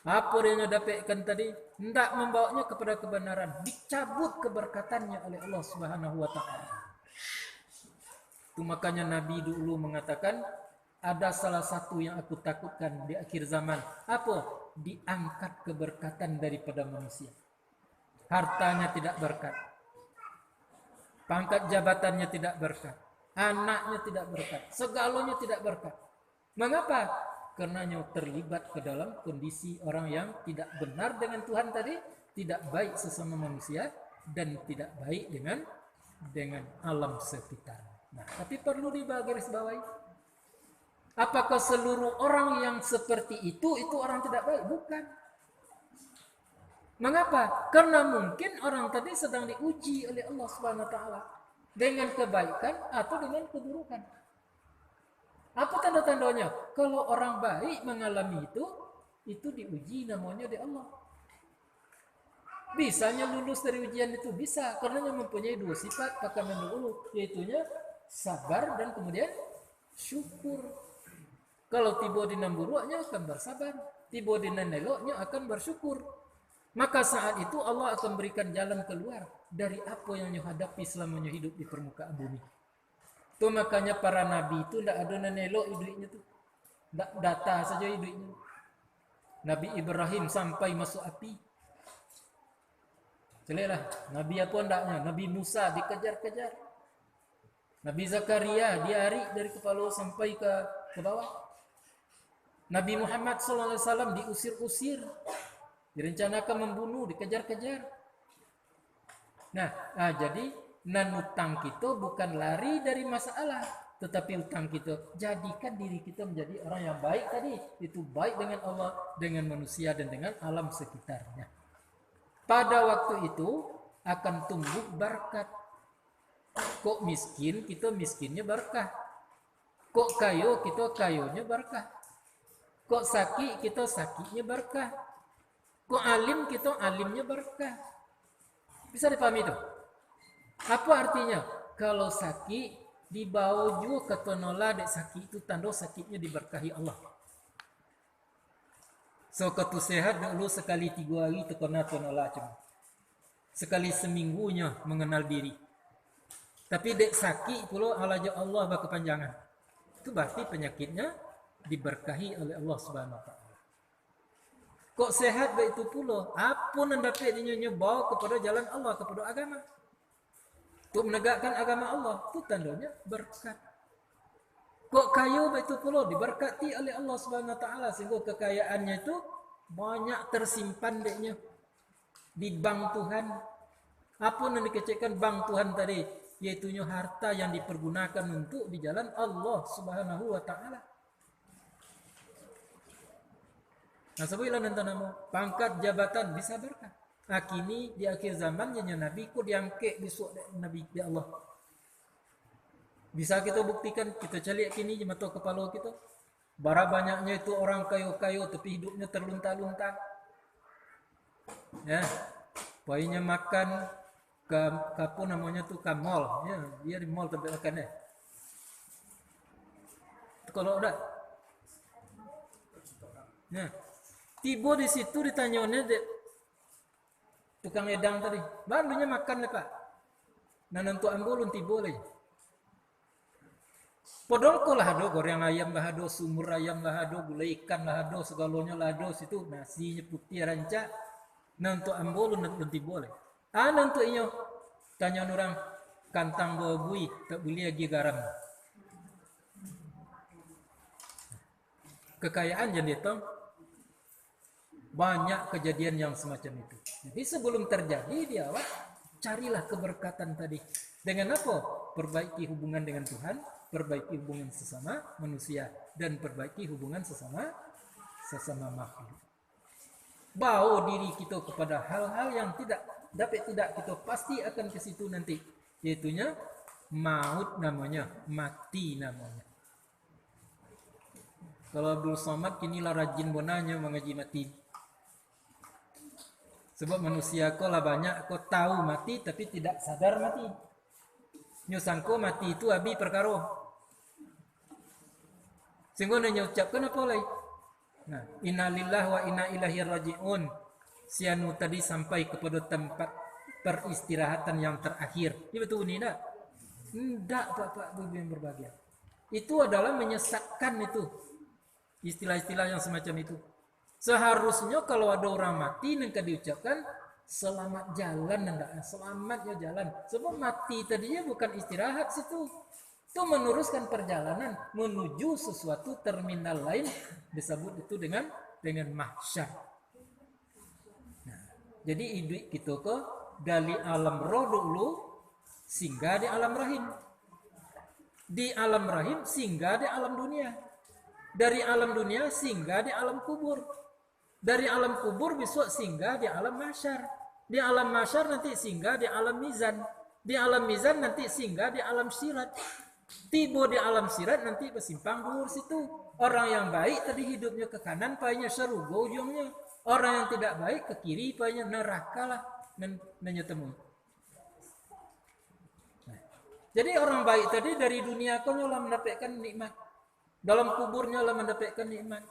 Apa yang dapatkan tadi? Tidak membawanya kepada kebenaran, dicabut keberkatannya oleh Allah Subhanahu wa taala. Itu makanya Nabi dulu mengatakan, ada salah satu yang aku takutkan di akhir zaman. Apa? Diangkat keberkatan daripada manusia. Hartanya tidak berkat. Pangkat jabatannya tidak berkat. Anaknya tidak berkat. Segalanya tidak berkat. Mengapa? Karena terlibat ke dalam kondisi orang yang tidak benar dengan Tuhan tadi, tidak baik sesama manusia, dan tidak baik dengan alam sekitar. Nah, tapi perlu digarisbawahi. Apakah seluruh orang yang seperti itu orang tidak baik? Bukan. Mengapa? Karena mungkin orang tadi sedang diuji oleh Allah Subhanahu wa taala dengan kebaikan atau dengan keburukan. Apa tanda-tandanya? Kalau orang baik mengalami itu diuji namanya di Allah. Bisanya lulus dari ujian itu bisa karena yang mempunyai dua sifat pakai dulu, yaitunya sabar dan kemudian syukur. Kalau tiba di buruknya akan bersabar, tiba di eloknya akan bersyukur. Maka saat itu Allah akan berikan jalan keluar dari apa yang hadapi selama hidup di permukaan bumi. Itu makanya para nabi itu tidak ada elok hidupnya itu. Data saja hidupnya. Nabi Ibrahim sampai masuk api. Celeklah. Nabi apa ndaknya? Nabi Musa dikejar-kejar. Nabi Zakaria diarik dari kepala sampai ke bawah. Nabi Muhammad SAW diusir-usir. Direncanakan membunuh, dikejar-kejar. Nah, jadi utang kita bukan lari dari masalah, tetapi utang kita jadikan diri kita menjadi orang yang baik tadi. Itu baik dengan Allah, dengan manusia, dan dengan alam sekitarnya. pada waktu itu akan tumbuh berkat. Kok miskin, kita miskinnya berkah. Kok kayo, kita kayonya berkah. Kok sakit, kita sakitnya berkah. Kok alim, kita alimnya berkah. Bisa dipahami itu? Apa artinya? Kalau sakit, dibawa juga ke tonola dek sakit itu tanda sakitnya diberkahi Allah. So katu sehat dulu sekali 3 hari terkena tonola cuma. Sekali seminggunya mengenal diri. Tapi dek sakit pula halaja Allah berkepanjangan. Itu berarti penyakitnya diberkahi oleh Allah Subhanahu wa taala. Kok sehat baik itu pula, apa yang dapat dia bawa kepada jalan Allah, kepada agama. Untuk menegakkan agama Allah, itu tandanya berkat. Kok kaya baik itu pula diberkati oleh Allah Subhanahu wa taala sehingga kekayaannya itu banyak tersimpan deknya di bank Tuhan. Apa yang dikecekkan bank Tuhan tadi? Yaitunya harta yang dipergunakan untuk di jalan Allah Subhanahu wa taala. Nah, sebulan nanti nama pangkat jabatan bisa berkah. Nah, kini di akhir zamannya Nabi kok diangkat besok Nabi ya Allah. Bisa kita buktikan, kita cari kini di mata kepala kita. Bara banyaknya itu orang kayo-kayo tapi hidupnya terlunta-lunta. Ya. Poinnya makan ke apa namanya tuh ke mall, ya, dia di mall tempat makan ya. Kalau udah. Nah, tiba di situ ditanyanya tukang edang tadi, barunya makan lah Pak. Nah nentu ambulun tiba lagi. Podol ko lah do goreng ayam lah do, sumur ayam lah do, gulai ikan lah do, segalanya lah do situ nasinya putih rancak. Nentu ambulun nentu tiba lagi. Nentu inyo tanya orang kantang bawa bui tak beli lagi garam. Kekayaan jadi tong. Banyak kejadian yang semacam itu. Jadi sebelum terjadi di awal, carilah keberkatan tadi. Dengan apa? Perbaiki hubungan dengan Tuhan, perbaiki hubungan sesama manusia, dan perbaiki hubungan sesama makhluk. Bawa diri kita kepada hal-hal yang tidak kita pasti akan ke situ nanti. Yaitunya maut namanya, mati namanya. Kalau Abdul Somad kinilah rajin bonanya mengaji mati. Sebab manusia kau lah banyak, kau tahu mati tapi tidak sadar mati. Nyusangko mati itu abi perkara. Sehingga dia ucapkan apa lagi? Nah, innalillahi wa inna ilaihi raji'un. Sianu tadi sampai kepada tempat peristirahatan yang terakhir. Ini betul ini tak? Tidak Bapak Ibu yang berbahagia. Itu adalah menyesatkan itu. Istilah-istilah yang semacam itu. Seharusnya kalau ada orang mati nanti diucapkan selamat jalan, selamat ya jalan. Sebab mati tadinya bukan istirahat situ. Itu meneruskan perjalanan menuju sesuatu terminal lain, disebut itu dengan mahsyar. Nah, jadi hidup kita ke dari alam roh dulu singgah di alam rahim. Di alam rahim singgah di alam dunia. Dari alam dunia singgah di alam kubur. Dari alam kubur besok singgah di alam mahsyar. Di alam mahsyar nanti singgah di alam mizan. Di alam mizan nanti singgah di alam sirat. Tiba di alam sirat nanti bersimpang dhuwur situ. Orang yang baik tadi hidupnya ke kanan, payahnya surga ujungnya. Orang yang tidak baik ke kiri, payahnya neraka lah menyetemu. Nah, jadi orang baik tadi dari dunia kau lah mendapatkan nikmat. Dalam kuburnya lah mendapatkan nikmat.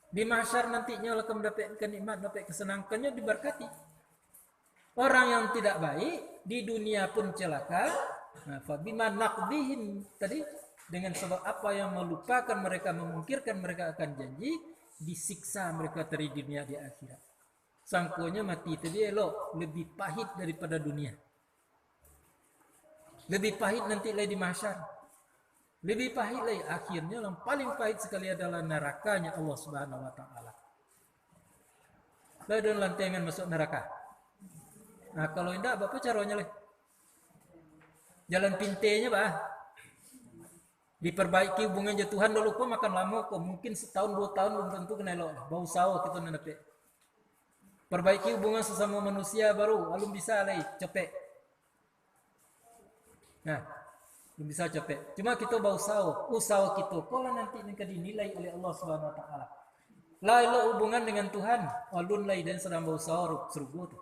Di mahsyar nantinya akan mendapatkan nikmat, dapat kesenangannya diberkati. Orang yang tidak baik di dunia pun celaka. Nah, fabima naqdihim tadi dengan sebab apa yang melupakan mereka, memungkirkan mereka akan janji, disiksa mereka dari dunia di akhirat. Sangkonya mati tadi elok, lebih pahit daripada dunia. Lebih pahit nanti lagi di mahsyar. Lebih pahit lagi akhirnya, yang paling pahit sekali adalah nerakanya Allah Subhanahu wa taala. Lalu dan lantengan masuk neraka. Nah, kalau tidak apa caranya leh? Jalan pintenya bah. Diperbaiki hubungannya Tuhan dulu kok makan lama kok mungkin setahun 2 tahun belum tentu kena elok. Bau sawo kita nanti. Perbaiki hubungan sesama manusia baru alum bisa lagi cepet. Nah, belum bisa cepet. Cuma kita usaha kita kalau nanti nak dinilai oleh Allah Subhanahu wa taala. Lalu hubungan dengan Tuhan, alun lai dan sedang berusaha surga tu.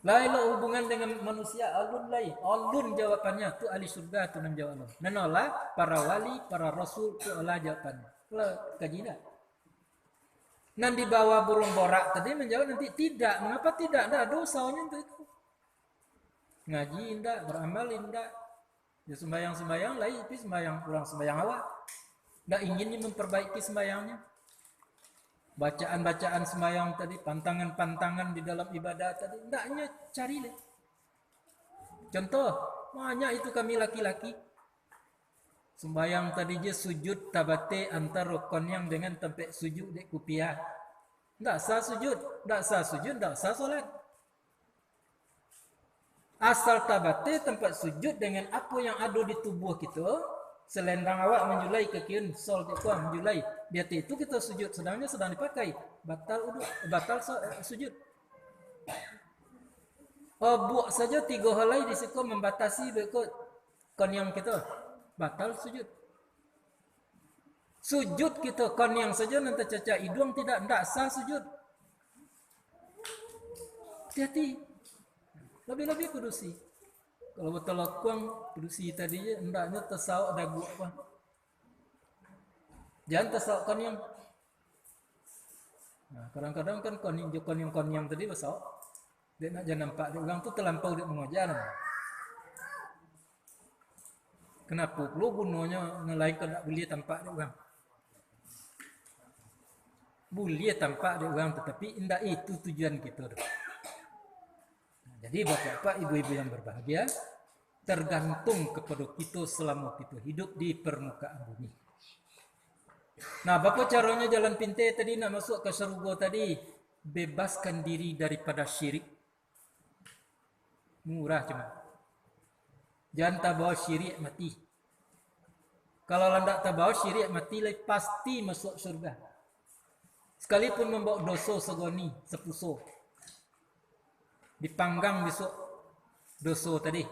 Lalu hubungan dengan manusia, alun lai, alun jawapannya tu ahli surga tu nam jawab. Menolak para wali, para rasul tu Allah jawapannya. Kalau kaji dah. Nan di bawah burung borak tadi menjawab nanti tidak. Mengapa tidak? Dah dosanya untuk itu. Ngaji indah, beramal indah. Ya sembahyang lain, tapi sembahyang kurang sembahyang awak. Tak ingin memperbaiki sembahyangnya. Bacaan-bacaan sembahyang tadi, pantangan-pantangan di dalam ibadah tadi, hendaknya cari deh. Contoh, banyak itu kami laki-laki. Sembahyang tadi je sujud tabate antar rukun yang dengan tempat sujud dek kupiah. Tak sah sujud, tak sah solat. Asal tabate tempat sujud dengan apa yang ada di tubuh kita, selendang awak menjulai ke kian sol ke kuam menjulai. Dia itu kita sujud sedangnya sedang dipakai. Batal sujud. Buat saja 3 helai di situ membatasi berikut konyang kita. Batal sujud. Sujud kita konyang saja nanti caca hidung tidak sah sujud. Hati-hati. Lebih-lebih kudusi. Kalau betul lakuang kudusi tadi je hendaknya tersawak dagu apa. Jangan tersawakkan yang. Nah, kadang-kadang kan konyang tadi bersawak. Dia nak jangan nampak dia orang tu terlampau dia mengajar. Kenapa perlu gunanya nelayan kan tak boleh tampak dia orang. Boleh tampak dia orang tetapi indah itu tujuan kita. Jadi bapak-bapak, ibu-ibu yang berbahagia, tergantung kepada kita selama kita hidup di permukaan bumi. Nah, bapa caranya jalan pintai tadi nak masuk ke surga tadi, bebaskan diri daripada syirik. Murah cuma. Jangan tak bawa syirik mati. Kalau landak tak bawa syirik mati, pasti masuk surga. Sekalipun membawa dosa segoni, sepuso. Dipanggang besok dosa tadi.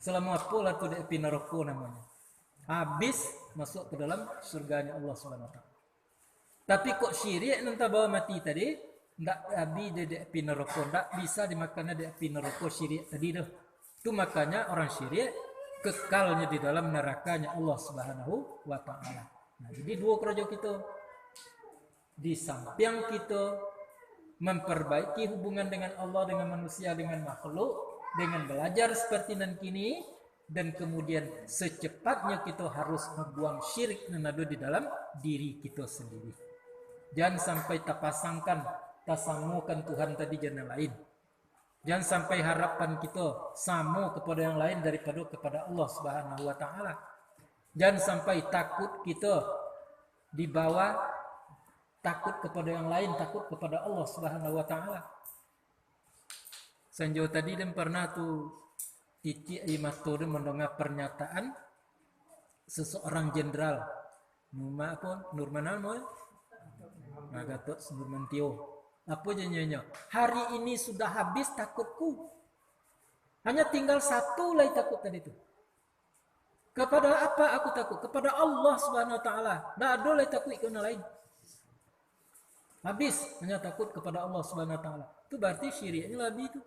Selama apa lah tu dia api neraka namanya. Habis masuk ke dalam surganya Allah Subhanahu wa taala. Tapi kok syirik nanti bawa mati tadi, ndak habis dia api neraka, ndak bisa dimakannya dia api neraka syirik tadi dah. Itu makanya orang syirik kekalnya di dalam nerakanya Allah Subhanahu wa taala. Nah, jadi dua kerja kita. Di samping kita memperbaiki hubungan dengan Allah, dengan manusia, dengan makhluk, dengan belajar seperti nan kini, dan kemudian secepatnya kita harus membuang syirik yang ada di dalam diri kita sendiri. Jangan sampai terpasangkan, tersamukan Tuhan tadi jangan lain. Jangan sampai harapan kita sama kepada yang lain daripada kepada Allah Subhanahu wa taala. Jangan sampai takut kita dibawa takut kepada yang lain, takut kepada Allah Subhanahu wa taala. Sanjo tadi dan pernah tu Cici Imatur mendengar pernyataan seseorang jenderal Nurmanal Gatot Nurmantio. Apa jenjanya? Hari ini sudah habis takutku. Hanya tinggal satu lagi takut tadi tu. Kepada apa aku takut? Kepada Allah Subhanahu wa taala. Tak ada lagi takut ke orang lain. Habis hanya takut kepada Allah Subhanahu wa taala. Itu berarti syiriknya lebih itu.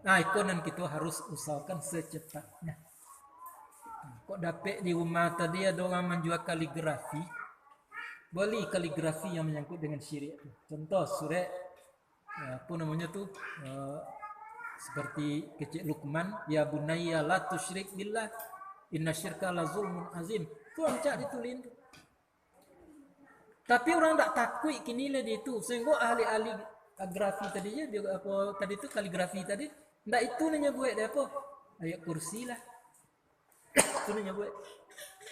Nah, ikonan kita harus usahakan secepatnya. Kok dapat di rumah tadi ada orang menjual kaligrafi. Beli kaligrafi yang menyangkut dengan syirik itu. Contoh surat apa namanya tu? Seperti kecil Luqman, ya bunayya la tusyrik billah innasyirka la zulmun azim. Tu ancak ditulis tu. Tapi orang tak takut kini lah dia tu. Sehingga ahli-ahli grafi tadi je, dia apa tadi tu kaligrafi tadi, ndak itu nanya buat dia apa? Ayat kursi lah. Itu nanya buat.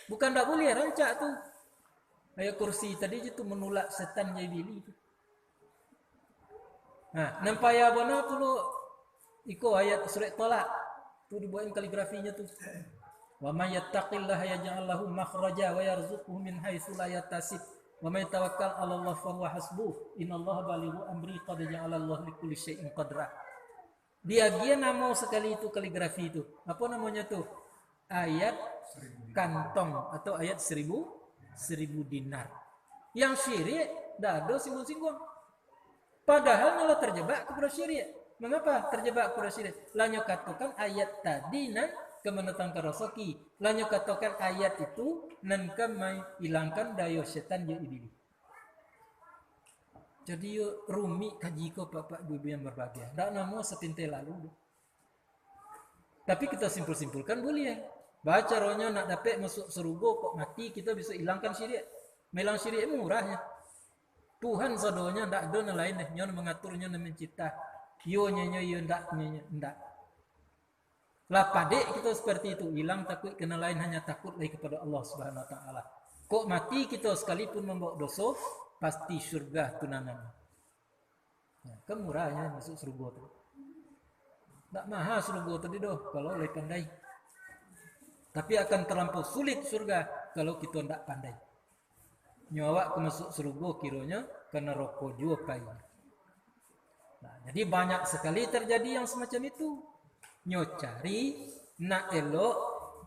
Bukan tak boleh rancak tu. Ayat kursi tadi je tu menolak setan jahili tu. Nah, nampak ya bona tu lo iko ayat surat Talaq. Tu dibuatin kaligrafinya tu. Wa may yattaqillaha yaj'al lahu makhraja wa yarzuqhu min haitsu la yahtasib. Wa may tawakkal 'ala Allah fa huwa hasbuh. Innallaha balighu amri qad ja'ala Allah likulli syai'in qadra. Dia nama sekali itu kaligrafi itu. Apa namanya tuh? Ayat kantong atau ayat 1000 dinar. Yang syirik dah ada singgung-singgung. Padahal malah terjebak kepada syirik. Mengapa terjebak kepada syirik? Lanyo katakan ayat tadi nan kemenetang karosoki. Lanyo katakan ayat itu nan kemai hilangkan dayo setan je idili. Jadi yo rumi kaji ko bapak ibu yang berbahagia. Ndak namo sepintai lalu. Tapi kita simpul-simpulkan boleh. Baca rohnya nak dapat masuk surga kok mati kita bisa hilangkan syirik. Melang syirik murahnya. Tuhan sadonya ndak ada lain deh. Nyon mengaturnya dan mencipta. Yo nyonya yo ndak. Lah padek kita seperti itu. Hilang takut kena lain hanya takut lagi kepada Allah Subhanahu wa taala. Kok mati kita sekalipun membawa dosa pasti surga tunangan. Nah, kan murahnya masuk surga tu. Tak mahal surga tadi doh kalau oleh pandai. Tapi akan terlampau sulit surga kalau kita tidak pandai. Nyawa ke masuk surga kiranya kena rokok juga payah. Nah, jadi banyak sekali terjadi yang semacam itu. Nyo cari nak elok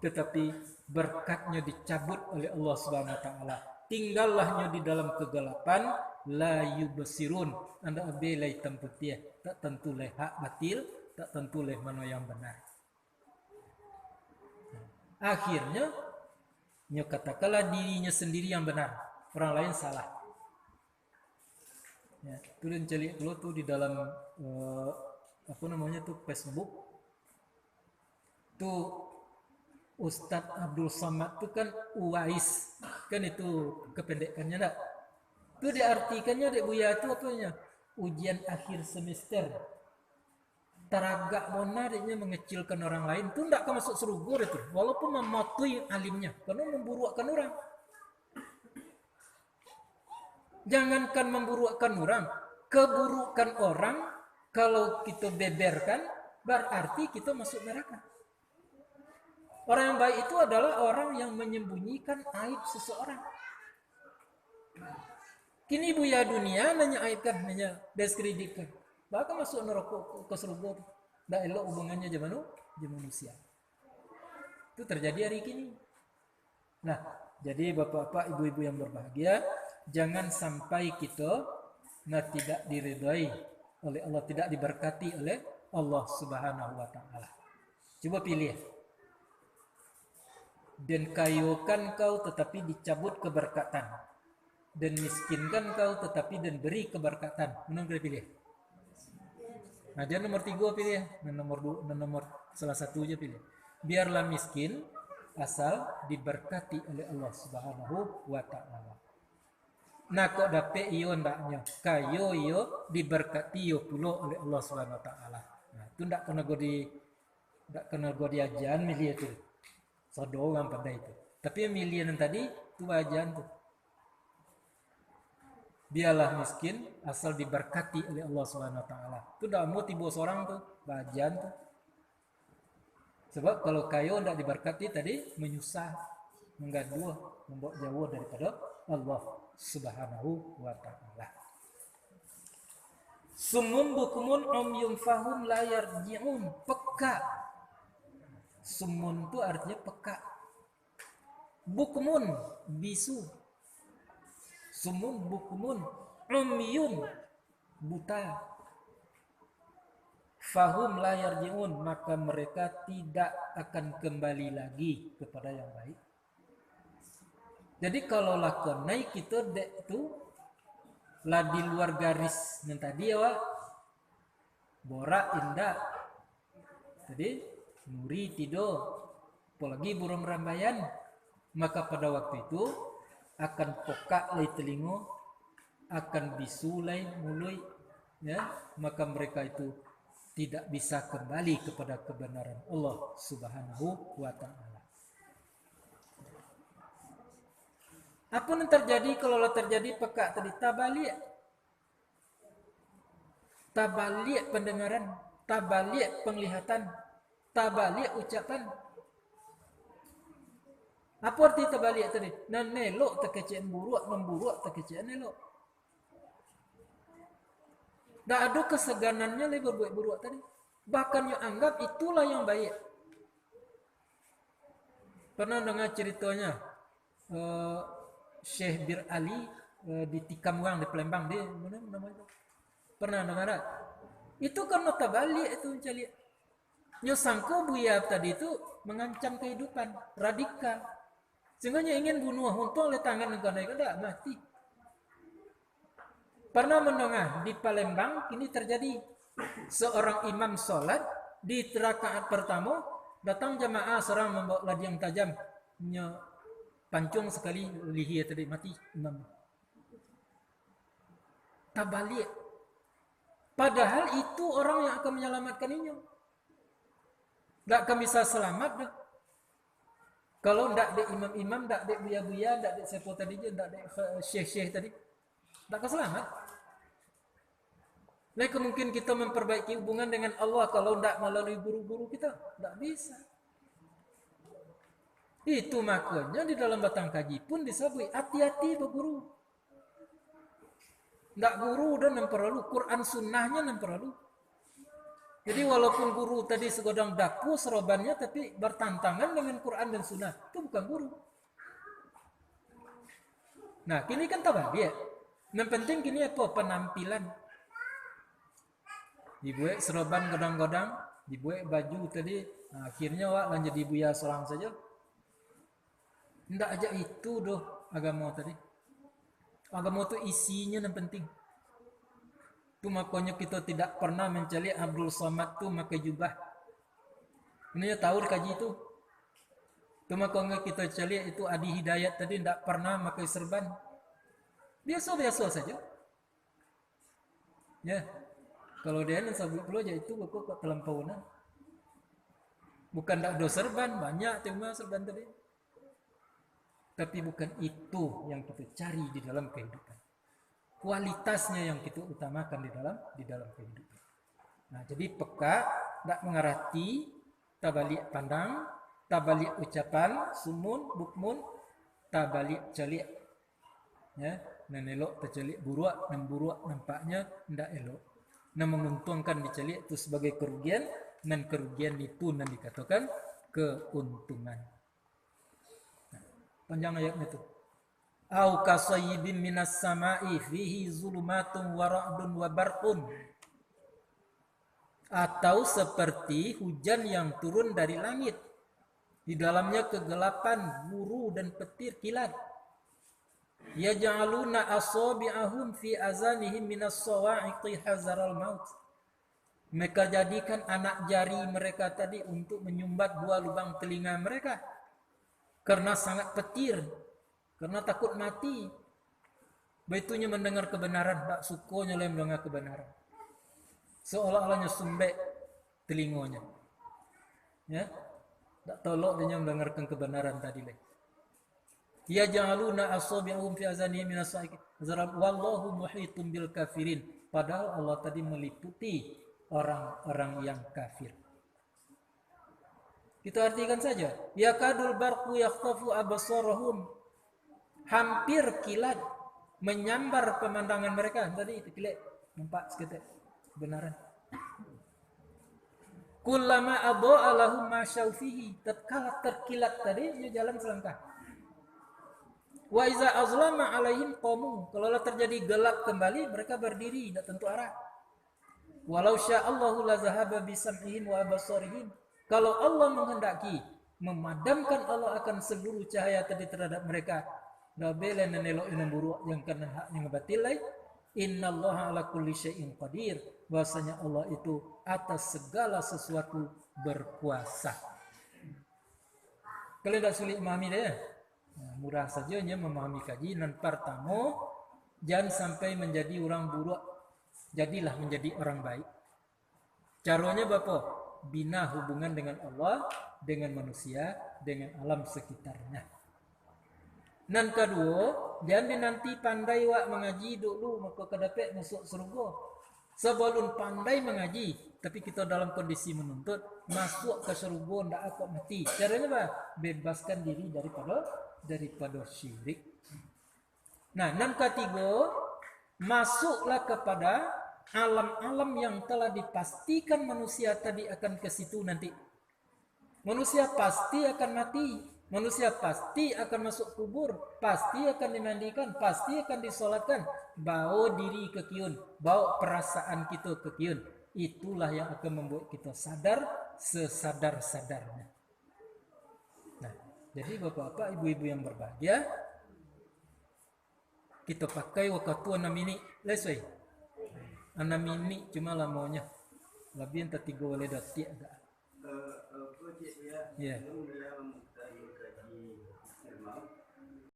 tetapi berkatnya dicabut oleh Allah Subhanahu wa taala. Tinggallah di dalam kegelapan la yubsirun. Anda abelai temputia tak tentu leh hak batil, tak tentu leh mana yang benar. Akhirnya nyo katakanlah dirinya sendiri yang benar, orang lain salah. Ya, turun celik dulu tuh di dalam apa namanya tuh Facebook. Tuh Ustadz Abdul Somad itu kan Uwais, kan itu kependekannya enggak? Itu diartikannya dek Buya itu apanya? Ujian akhir semester. Teragak monariknya mengecilkan orang lain itu enggak akan masuk surga itu, walaupun mematuhi alimnya, karena memburukkan orang. Jangankan memburukkan orang, keburukan orang kalau kita beberkan berarti kita masuk neraka. Orang yang baik itu adalah orang yang menyembunyikan aib seseorang. Kini buya dunia nanya aibkan, nanya diskreditkan. Bahkan masuk neraka ke surga. Tidak elok hubungannya zaman manusia. Itu terjadi hari ini. Nah, jadi bapak-bapak, ibu-ibu yang berbahagia, jangan sampai kita tidak diridhai oleh Allah, tidak diberkati oleh Allah Subhanahu wa taala. Coba pilih. Dan kayukan kau tetapi dicabut keberkatan, dan miskinkan kau tetapi dan beri keberkatan. Mana yang pilih? Nah, dia nomor 3 pilih, dan nomor salah satu aja pilih. Biarlah miskin asal diberkati oleh Allah Subhanahu wa taala. Nah, kok dapet iyo ndaknya kayo iyo diberkati iyo pulo oleh Allah Subhanahu wa taala. Nah, itu ndak kena go diajan milih itu. Sodogan pada itu. Tapi yang milian tadi itu wajan tuh. Biarlah miskin asal diberkati oleh Allah Subhanahu wa taala. Itu dah mau tiba seorang tuh, wajan tuh. Sebab kalau kayo ndak diberkati tadi menyusah, menggaduh, membawa jauh daripada Allah Subhanahu wa taala. Summun bukumun umyum fahum la yarji'un. Peka. Sumun itu artinya peka. Bukmun bisu. Sumun bukmun umyun buta. Fahum la yarji'un, maka mereka tidak akan kembali lagi kepada yang baik. Jadi kalau lakon naik kita dek tu lah di luar garis yang tadi ya Wak. Borak indah. Jadi nuri tidur, apalagi burung rambayan, maka pada waktu itu akan pokak lai telingo, akan bisu lai mului, ya, maka mereka itu tidak bisa kembali kepada kebenaran Allah Subhanahu wa taala. Apa yang terjadi kalau terjadi pekak tadi? Tabalik pendengaran, tabalik penglihatan, tabalik ucapan. Apa arti terbalik tadi? Nan nelok terkecil memburuak, memburuak terkecil nelok. Tak ada keseganannya lagi berbuat buruk tadi. Bahkan yang anggap itulah yang baik. Pernah dengar ceritanya Syekh Bir Ali ditikam orang di Palembang, dia mana namanya? Pernah dengar tak? Itu karena terbalik itu mencari. Nyo sangko Buya tadi itu mengancam kehidupan radikal. Sehingga ingin bunuh untuk oleh tangan negara tidak mati. Pernah mendengar di Palembang ini terjadi seorang imam sholat di rakaat pertama datang jamaah seorang membawa ladi yang tajam pancung sekali lihi tadi mati imam. Terbalik. Padahal itu orang yang akan menyelamatkan ini. Tak akan bisa selamat dah. Kalau tidak ada imam-imam, tidak ada buya-buya, tidak ada siapa tadi je, tidak ada syekh-syekh tadi, tak akan selamat. Lain mungkin kita memperbaiki hubungan dengan Allah kalau tidak melalui guru-guru kita, tidak bisa. Itu makanya di dalam batang kaji pun disebut hati-hati berguru. Tidak guru dan memperlu Quran sunnahnya memperlu. Jadi walaupun guru tadi segodang daku serobannya tapi bertantangan dengan Quran dan Sunnah, itu bukan guru. Nah, kini kan tahu dia. Yang penting kini apa? Penampilan. Dibuat seroban godang-godang, dibuat baju tadi. Nah, akhirnya wak lanjut dibuya seorang saja. Tidak aja itu doh agama tadi. Agama itu isinya yang penting. Itu makanya kita tidak pernah mencari Abdul Somad tu pakai jubah. Ini tahu kaji itu. Itu makanya kita cari itu Adi Hidayat tadi tidak pernah pakai serban. Biasa-biasa saja. Ya. Kalau dia yang sabuk pula aja itu kok terlampauan. Bukan tak ada serban, banyak cuma serban tadi. Tapi bukan itu yang kita cari di dalam kehidupan. Kualitasnya yang kita utamakan di dalam kehidupan. Nah, jadi peka, tak mengerti, tabalik pandang, tabalik ucapan, sumun, bukmun, tabalik celik. Ya, nan elok tercelik buruak, nan buruak nampaknya ndak elok. Nan menguntungkan dicelik itu sebagai kerugian, nan kerugian itu nan dikatakan keuntungan. Nah, panjang ayatnya itu. Au kasayyibin minas sama'i fihi zulumatun wa ra'dun wa barqun. Atau seperti hujan yang turun dari langit. Di dalamnya kegelapan, guru dan petir kilat. Yaj'aluna asabi'ahum fi azanihim minas sawa'iqi hazaral maut. Mereka jadikan anak jari mereka tadi untuk menyumbat dua lubang telinga mereka. Karena sangat petir. Karena takut mati. Baitunya mendengar kebenaran, tak sukanya oleh mendengar kebenaran. Seolah-olahnya sumbek telinganya. Ya, tak tolok dia mendengarkan kebenaran tadi lagi. Ya ja'aluna asabi'ahum fi azanihim minas sa'iq. Wallahu muhitun bil kafirin. Padahal Allah tadi meliputi orang-orang yang kafir. Kita artikan saja. Ya kadul barqu yakhtafu absarahum. Hampir kilat menyambar pemandangan mereka. Tadi itu kilat nampak seketik kebenaran. Kullama adha'a lahum ma syaufihi. Tatkala terkilat tadi dia jalan selangkah. Wa iza azlama alaihim qamu. Kalau terjadi gelap kembali mereka berdiri tidak tentu arah. Walau sya'allahu la zahaba bi sam'ihim wa absarihim. Kalau Allah menghendaki memadamkan Allah akan seluruh cahaya tadi terhadap mereka. Nabela nanelo inam buruk yang kena hak yang batilai. Innallaha ala kulli syai'in qadir. Bahwasanya Allah itu atas segala sesuatu berkuasa. Kalian tak sulit memahami dia. Nah, murah sajanya memahami kaji. Dan pertama, jangan sampai menjadi orang buruk. Jadilah menjadi orang baik. Caranya apa? Bina hubungan dengan Allah, dengan manusia, dengan alam sekitarnya. Dan kedua, jangan nanti pandai wak mengaji dulu maka kedapat masuk surga. Sebelum pandai mengaji, tapi kita dalam kondisi menuntut, masuk ke surga ndak aku mati. Caranya apa? Bebaskan diri daripada syirik. Nah, yang ketiga, masuklah kepada alam-alam yang telah dipastikan manusia tadi akan ke situ nanti. Manusia pasti akan mati. Manusia pasti akan masuk kubur, pasti akan dimandikan, pasti akan disolatkan. Bawa diri ke kiun, bawa perasaan kita ke kiun. Itulah yang akan membuat kita sadar sesadar-sadarnya. Nah, jadi bapak-bapak, ibu-ibu yang berbahagia, kita pakai waktu 6 ini, lesai. 6 ini cuma lah maunya. Lebih entah 3 oleh detik agak. Ya.